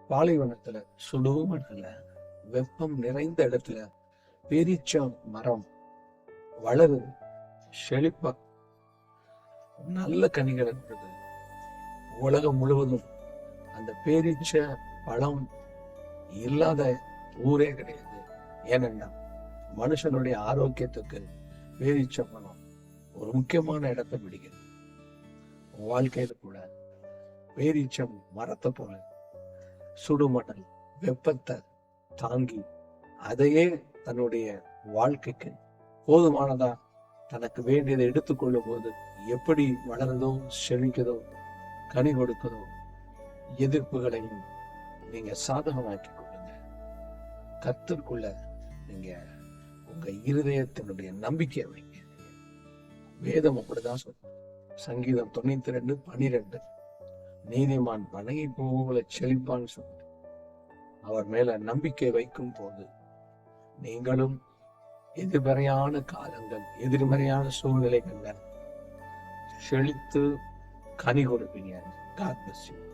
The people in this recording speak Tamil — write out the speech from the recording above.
பாலைவனத்துல சுடுமணல்ல வெப்பம் நிறைந்த இடத்துல பேரீச்ச மரம் வளருது, செழிப்பா நல்ல கனிகள் இருக்குது. உலகம் முழுவதும் அந்த பேரீச்ச பழம் இல்லாத ஊரே கிடையாது. ஏனென்னா மனுஷனுடைய ஆரோக்கியத்துக்கு பேரீச்ச பழம் ஒரு முக்கியமான இடத்தை பிடிக்குது. வாழ்க்கையில கூட பேரீச்சம் மரத்தை போல சுடுமணல் வெப்பத்தை தாங்கி அதையே தன்னுடைய வாழ்க்கைக்கு போதுமானதா தனக்கு வேண்டியதை எடுத்துக்கொள்ளும் போது எப்படி வளருதோ, செழிக்குதோ, கனி கொடுக்குதோ, எதிர்ப்புகளையும் நீங்க சாதகமாக்கி கொள்ளுங்க. கர்த்தருக்குள்ள நீங்க உங்க இருதயத்தினுடைய நம்பிக்கையை வைங்க. வேதம் அப்படிதான் சொல்லும். சங்கீதம் 92:12 நீதிமான் வணங்கி போல செழிப்பான்னு சொல்லுது. அவர் மேல நம்பிக்கை வைக்கும் போது நீங்களும் எதிர்மறையான காலங்கள், எதிர்மறையான சூழ்நிலைகள்ல செழித்து கனி கொடுப்பீங்க. God bless you.